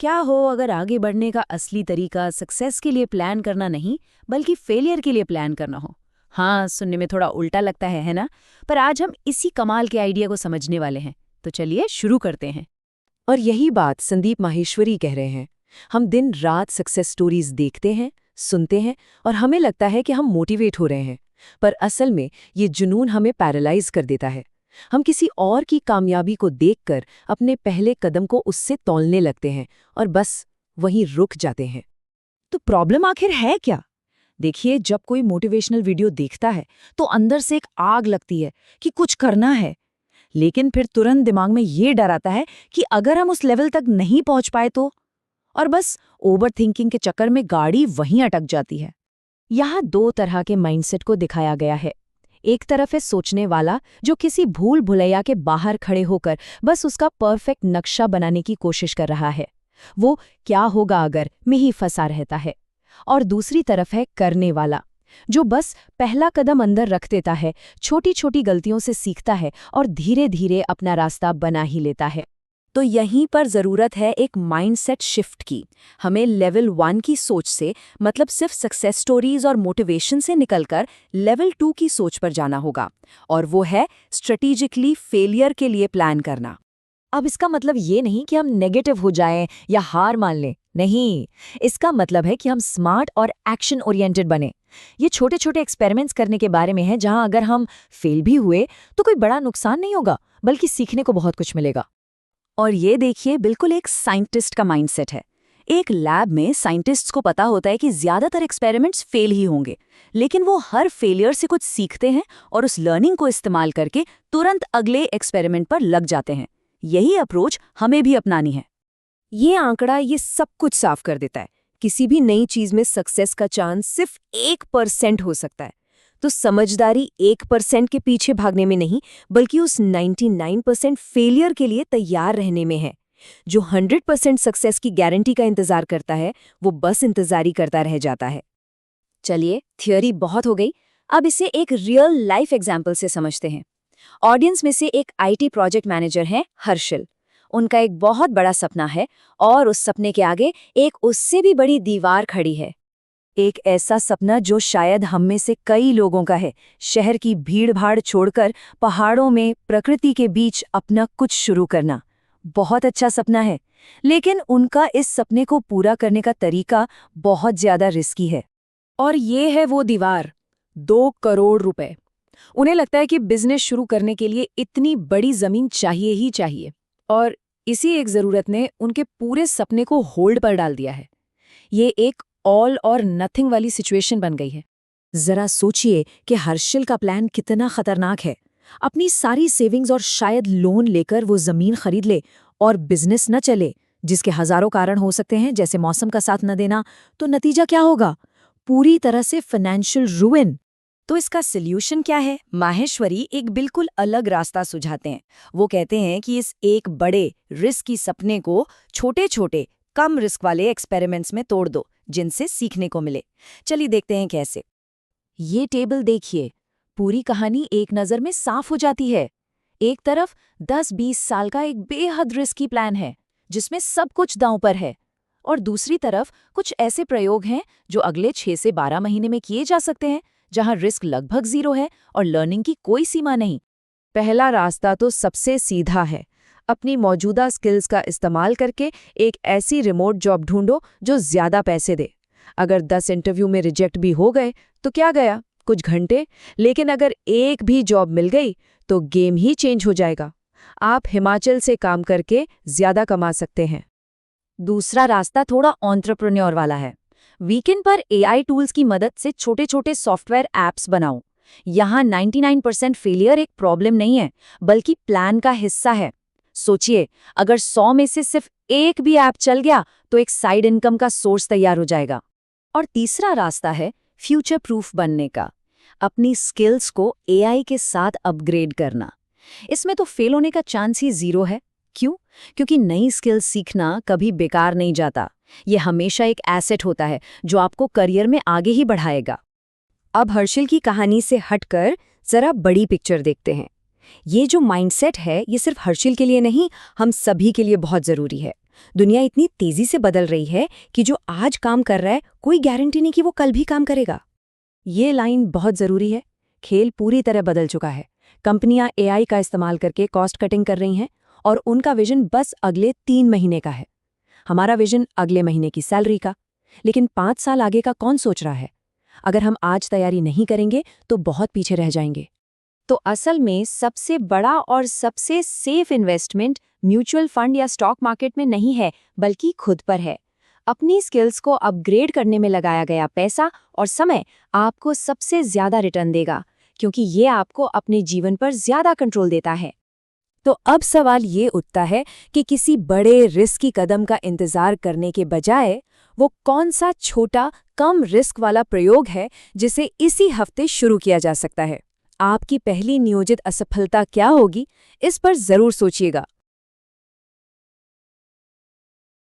क्या हो अगर आगे बढ़ने का असली तरीका सक्सेस के लिए प्लान करना नहीं बल्कि फेलियर के लिए प्लान करना हो। हाँ, सुनने में थोड़ा उल्टा लगता है ना? पर आज हम इसी कमाल के आइडिया को समझने वाले हैं, तो चलिए शुरू करते हैं। और यही बात संदीप माहेश्वरी कह रहे हैं। हम दिन रात सक्सेस स्टोरीज देखते हैं, सुनते हैं और हमें लगता है कि हम मोटिवेट हो रहे हैं, पर असल में ये जुनून हमें पैरालाइज कर देता है। हम किसी और की कामयाबी को देखकर अपने पहले कदम को उससे तौलने लगते हैं और बस वहीं रुक जाते हैं। तो प्रॉब्लम आखिर है क्या? देखिए, जब कोई मोटिवेशनल वीडियो देखता है तो अंदर से एक आग लगती है कि कुछ करना है, लेकिन फिर तुरंत दिमाग में ये डर आता है कि अगर हम उस लेवल तक नहीं पहुंच पाए तो, और बस ओवर थिंकिंग के चक्कर में गाड़ी वहीं अटक जाती है। यहाँ दो तरह के माइंडसेट को दिखाया गया है। एक तरफ है सोचने वाला, जो किसी भूल भुलैया के बाहर खड़े होकर बस उसका परफेक्ट नक्शा बनाने की कोशिश कर रहा है। वो क्या होगा अगर में ही फंसा रहता है। और दूसरी तरफ है करने वाला, जो बस पहला कदम अंदर रख देता है, छोटी छोटी गलतियों से सीखता है और धीरे धीरे अपना रास्ता बना ही लेता है। तो यहीं पर ज़रूरत है एक माइंडसेट शिफ्ट की। हमें लेवल 1 की सोच से, मतलब सिर्फ सक्सेस स्टोरीज और मोटिवेशन से निकलकर लेवल 2 की सोच पर जाना होगा, और वो है स्ट्रेटेजिकली फेलियर के लिए प्लान करना। अब इसका मतलब ये नहीं कि हम नेगेटिव हो जाएं या हार मान लें, नहीं। इसका मतलब है कि हम स्मार्ट और एक्शन ओरिएंटेड बने। ये छोटे छोटे एक्सपेरिमेंट्स करने के बारे में है, जहां अगर हम फेल भी हुए तो कोई बड़ा नुकसान नहीं होगा, बल्कि सीखने को बहुत कुछ मिलेगा। और ये देखिए, बिल्कुल एक साइंटिस्ट का माइंडसेट है। एक लैब में साइंटिस्ट्स को पता होता है कि ज्यादातर एक्सपेरिमेंट्स फेल ही होंगे, लेकिन वो हर फेलियर से कुछ सीखते हैं और उस लर्निंग को इस्तेमाल करके तुरंत अगले एक्सपेरिमेंट पर लग जाते हैं। यही अप्रोच हमें भी अपनानी है। ये आंकड़ा ये सब कुछ साफ कर देता है। किसी भी नई चीज में सक्सेस का चांस सिर्फ 1% हो सकता है। तो समझदारी 1% के पीछे भागने में नहीं, बल्कि उस 99% फेलियर के लिए तैयार रहने में है। जो 100% सक्सेस की गारंटी का इंतजार करता है, वो बस इंतजारी करता रह जाता है। चलिए, थियोरी बहुत हो गई, अब इसे एक रियल लाइफ एग्जाम्पल से समझते हैं। ऑडियंस में से एक आईटी प्रोजेक्ट मैनेजर हैं हर्षल। उनका एक बहुत बड़ा सपना है और उस सपने के आगे एक उससे भी बड़ी दीवार खड़ी है। एक ऐसा सपना जो शायद हम में से कई लोगों का है, शहर की भीड़-भाड़ छोड़कर पहाड़ों में प्रकृति के बीच अपना कुछ शुरू करना। बहुत अच्छा सपना है, लेकिन उनका इस सपने को पूरा करने का तरीका बहुत ज्यादा रिस्की है। और ये है वो दीवार, 2 करोड़ रुपए। उन्हें लगता है कि बिजनेस शुरू करने के लिए इतनी बड़ी जमीन चाहिए ही चाहिए, और इसी एक जरूरत ने उनके पूरे सपने को होल्ड पर डाल दिया है। ये एक ऑल और नथिंग वाली सिचुएशन बन गई है। जरा सोचिए कि हर्षल का प्लान कितना खतरनाक है। अपनी सारी सेविंग्स और शायद लोन लेकर वो जमीन खरीद ले और बिजनेस न चले, जिसके हजारों कारण हो सकते हैं, जैसे मौसम का साथ न देना। तो नतीजा क्या होगा? पूरी तरह से फाइनेंशियल रुइन। तो इसका सल्यूशन क्या है? माहेश्वरी एक बिल्कुल अलग रास्ता सुझाते हैं। वो कहते हैं कि इस एक बड़े रिस्की सपने को छोटे छोटे कम रिस्क वाले एक्सपेरिमेंट्स में तोड़ दो, जिनसे सीखने को मिले। चलिए देखते हैं कैसे। ये टेबल देखिए, पूरी कहानी एक नज़र में साफ हो जाती है। एक तरफ 10-20 साल का एक बेहद रिस्की प्लान है, जिसमें सब कुछ दांव पर है, और दूसरी तरफ कुछ ऐसे प्रयोग हैं जो अगले 6 से 12 महीने में किए जा सकते हैं, जहां रिस्क लगभग 0 है और लर्निंग की कोई सीमा नहीं। पहला रास्ता तो सबसे सीधा है। अपनी मौजूदा स्किल्स का इस्तेमाल करके एक ऐसी रिमोट जॉब ढूंढो जो ज्यादा पैसे दे। अगर 10 इंटरव्यू में रिजेक्ट भी हो गए तो क्या गया, कुछ घंटे। लेकिन अगर एक भी जॉब मिल गई तो गेम ही चेंज हो जाएगा। आप हिमाचल से काम करके ज्यादा कमा सकते हैं। दूसरा रास्ता थोड़ा एंटरप्रेन्योर वाला है। वीकेंड पर एआई टूल्स की मदद से छोटे छोटे सॉफ्टवेयर ऐप्स बनाओ। यहाँ 99% फेलियर एक प्रॉब्लम नहीं है, बल्कि प्लान का हिस्सा है। सोचिए, अगर 100 में से सिर्फ एक भी ऐप चल गया तो एक साइड इनकम का सोर्स तैयार हो जाएगा। और तीसरा रास्ता है फ्यूचर प्रूफ बनने का। अपनी स्किल्स को एआई के साथ अपग्रेड करना। इसमें तो फेल होने का चांस ही 0 है। क्यों? क्योंकि नई स्किल्स सीखना कभी बेकार नहीं जाता। ये हमेशा एक एसेट होता है जो आपको करियर में आगे ही बढ़ाएगा। अब हर्षल की कहानी से हटकर जरा बड़ी पिक्चर देखते हैं। ये जो माइंडसेट है, ये सिर्फ हर्षल के लिए नहीं, हम सभी के लिए बहुत जरूरी है। दुनिया इतनी तेजी से बदल रही है कि जो आज काम कर रहा है कोई गारंटी नहीं कि वो कल भी काम करेगा। ये लाइन बहुत जरूरी है। खेल पूरी तरह बदल चुका है। कंपनियां एआई का इस्तेमाल करके कॉस्ट कटिंग कर रही हैं और उनका विजन बस अगले 3 महीने का है। हमारा विजन अगले महीने की सैलरी का। लेकिन 5 साल आगे का कौन सोच रहा है? अगर हम आज तैयारी नहीं करेंगे तो बहुत पीछे रह जाएंगे। तो असल में सबसे बड़ा और सबसे सेफ इन्वेस्टमेंट म्यूचुअल फंड या स्टॉक मार्केट में नहीं है, बल्कि खुद पर है। अपनी स्किल्स को अपग्रेड करने में लगाया गया पैसा और समय आपको सबसे ज्यादा रिटर्न देगा, क्योंकि ये आपको अपने जीवन पर ज्यादा कंट्रोल देता है। तो अब सवाल ये उठता है कि किसी बड़े रिस्की कदम का इंतजार करने के बजाय वो कौन सा छोटा कम रिस्क वाला प्रयोग है जिसे इसी हफ्ते शुरू किया जा सकता है। आपकी पहली नियोजित असफलता क्या होगी, इस पर जरूर सोचिएगा।